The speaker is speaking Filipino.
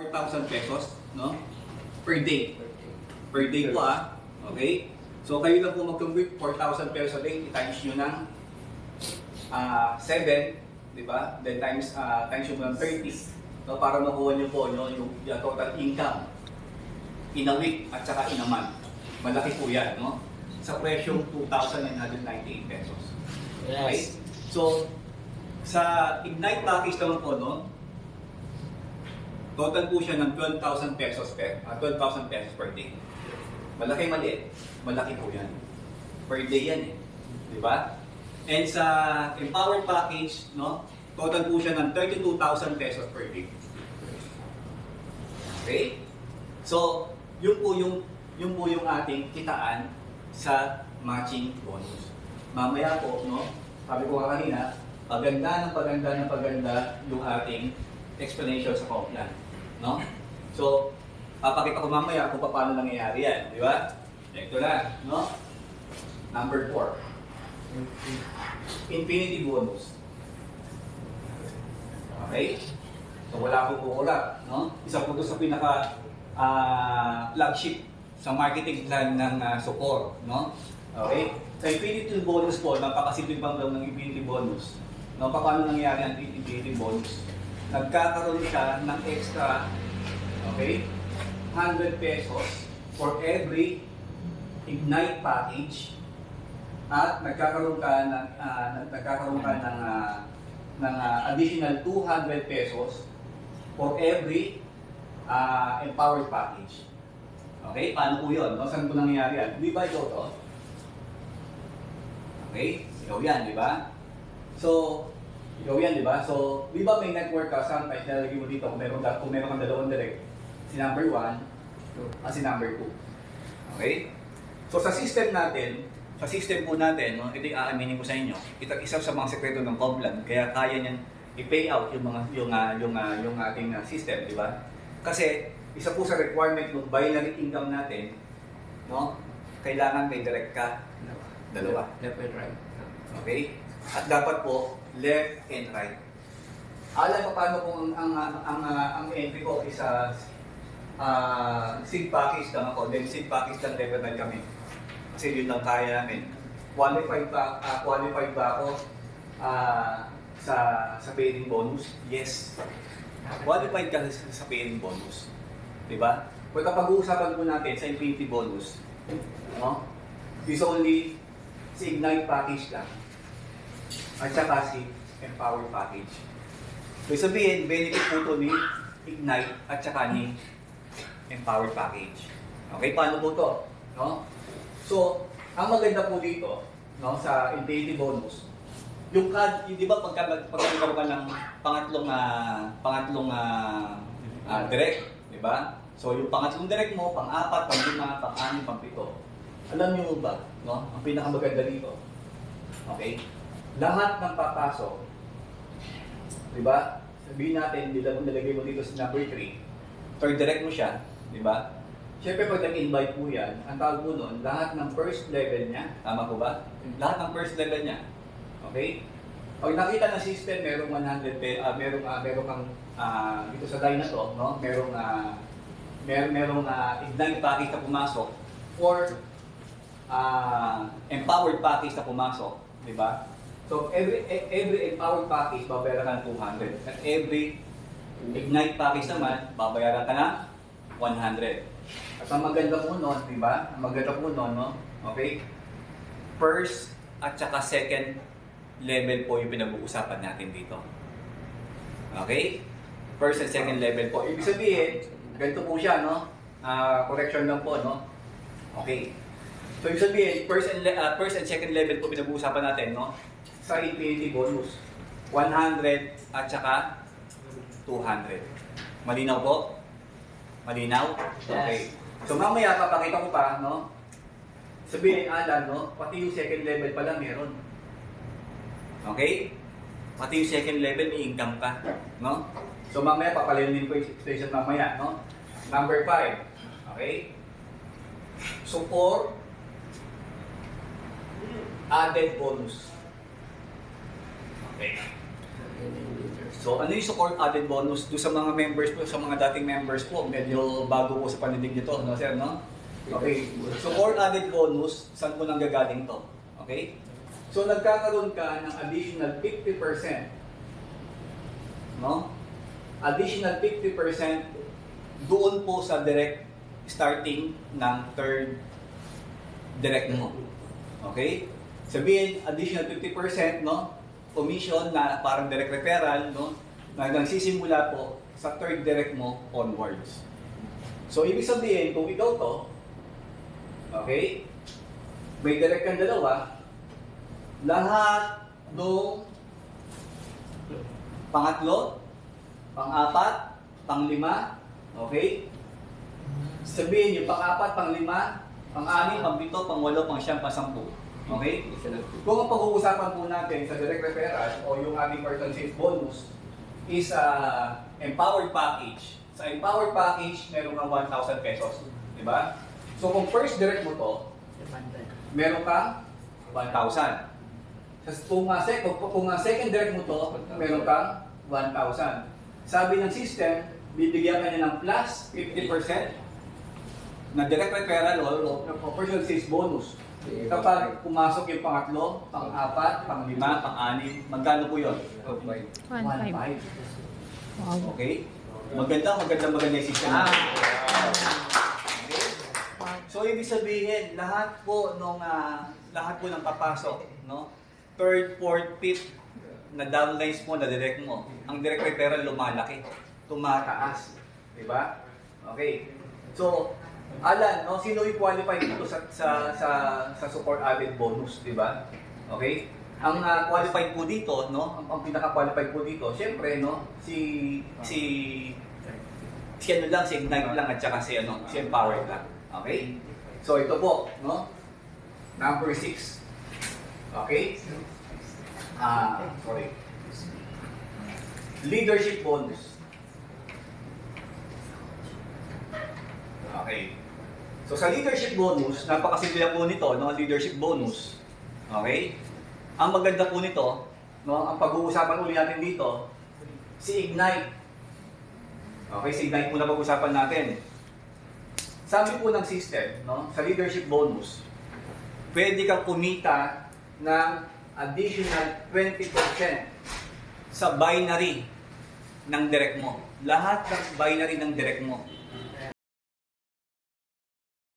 4,000 pesos, no? Per day. Per day po Okay? So kayo lang po mag-convert 4,000 pesos a day, times nyo ng 7, di ba? Then times nyo ng 30. No? Para makuha nyo po yung total income in a week at saka in a month. Malaki po yan, no? Sa presyong 2,998 pesos. Okay? Yes. So, sa Ignite package naman po, no? Total po siya ng 12,000 pesos per day. Malaki maliit. Malaki po yan. Per day yan eh. Di ba? And sa Empowered package, no? Total po siya ng 32,000 pesos per day. Okay? So, yun po yung ating kitaan sa matching bonus. Mamaya po, no? Sabi ko kanina, paganda yung ating explanation sa Complan, no? So, papakita ko mamaya kung paano nangyayari yan, di ba? Ito na, no? Number 4. Infinity bonus. Okay? So, wala akong kukulap, no? Isa po ito sa pinaka flagship sa marketing plan ng Sukor, no? Okay? Sa Infinity bonus po, napakasimple bang ng Infinity bonus. No, paano nangyayari ang Infinity bonus? Nagkakaroon siya ng extra, okay, 100 pesos for every Ignite package at nagkakaroon ka ng additional 200 pesos for every Empowered package. Okay, paano po yun? No? Saan po nangyayari yan? Di ba ito to? Okay, ikaw yan, di ba? So, ikaw yan, di ba? So, di ba may network ka, sometimes nalagay mo dito kung meron kang dalawang direct, si number 1 at si number 2. Okay? So, sa system po natin, no, ito yung aaminin ko sa inyo, ito isa sa mga sekreto ng Complan, kaya kaya niyan i-pay out yung ating system, di ba? Kasi, isa po sa requirement ng binary income natin, no, kailangan may direct ka, dalawa. Left and right. Okay? At dapat po, left and right. Alam mo paano kung ang entry ko is seed package lang ako. Then seed package lang level 9 kami. Kasi yun lang kaya namin. Qualified ba ako sa paying bonus? Yes. Qualified ka sa paying bonus. Diba? Kung kapag-uusapan po natin sa Infinity bonus, no? Is only si Ignite package lang. At saka si Empower package. So sabihin, benefit po ito ni Ignite at saka ni Empower package. Okay, paano po ito? No? So, ang maganda po dito, no, sa Infinity bonus, yung di ba pagkakaroon ka ng pangatlong direct, di ba? So, yung pangatlong direct mo, pang-4, pang-5, pang-6, pang-7. Alam niyo ba, no? Ang pinakamaganda dito. Okay? Lahat ng papasok, di ba? Sabihin natin, nilagay mo dito sa number 3, third direct mo siya, di ba? Siyempre, pag nag-invite mo yan, ang tawag mo nun, lahat ng first level niya, tama po ba? Lahat ng first level niya. Okay? Pag nakita ng system, merong 100, merong kang, dito sa line na to, no? Merong Ignite package na pumasok, or Empowered package na pumasok, di ba? So, every Empowered package, babayaran ka ng 200. At every Ignite package naman, babayaran ka ng 100. At ang maganda po nun, di ba? Ang maganda po nun, no? Okay? First at saka second level po yung pinag-uusapan natin dito. Okay? First and second level po. Ibig sabihin, ganito po siya, no? Correction lang po, no? Okay. So, ibig sabihin, first and second level po pinag-uusapan natin, no? Sa Infinity bonus. 100 at saka 200. Malinaw po? Malinaw? Okay. So, mamaya papakita ko pa, no? Sabihin, Alan, no? Pati yung second level pala meron. Okay? Pati yung second level, may income ka, no? So, mamaya papalinin ko yung expression mamaya, no? Number 5. Okay? So, 4 added bonus. Okay. So, ano yung support added bonus? Do sa mga members po, sa mga dating members po, medyo bago po sa paninig nito, no sir, no? Okay. Support added bonus, saan po nang gagaling to? Okay? So, nagkakaroon ka ng additional 50%. No? Additional 50% doon po sa direct starting ng third direct mo. Okay? Sabihin, additional 50%, no? Commission na parang direct referral, no? Na nagsisimula po sa third direct mo onwards. So, ibig sabihin, kung ikaw to, okay, may direct kang dalawa, lahat ng pangatlo, pang-apat, pang-lima, okay? Sabihin yung pang-apat, pang-lima, pang-anim, pang-pito, pang-walo, pang-siyam, pang-sampu. Okay? Kung ang pag-uusapan po natin sa direct referral o yung ating person sales bonus is empowered package. Sa empowered package, meron kang 1,000 pesos. Diba? So kung first direct mo to, meron kang 1,000. Kung second direct mo to, meron kang 1,000. Sabi ng system, bibigyan ka niya ng plus 50% na direct referral o personal sales bonus. Kapag pumasok yung pangatlo, pang-apat, pang-lima, pang-anim, magkano po yun? 1.5. 1.5. Wow. Okay? Maganda yung system. Okay? So, ibig sabihin, lahat po ng papasok, no? Third, fourth, fifth, na downlines mo, na direct mo. Ang direct referral lumalaki, tumataas. Diba? Okay. So, Alan, no, sino yung qualified dito sa support added bonus, di ba? Okay? Ang qualified po dito, no, ang pinaka-qualified po dito, syempre, no, si ano lang, si Ignite lang at saka si Empowered lang. Okay? So ito po, no? Number 6. Okay? Sorry. Leadership bonus. Okay. So sa leadership bonus, napakasimple lang po nito, no? Leadership bonus. Okay? Ang maganda po nito, no, ang pag-uusapan uli natin dito, si Ignite. Okay, si Ignite po na pag-uusapan natin. Sabi po ng system, no, sa leadership bonus, pwede kang kumita ng additional 20% sa binary ng direct mo. Lahat ng binary ng direct mo.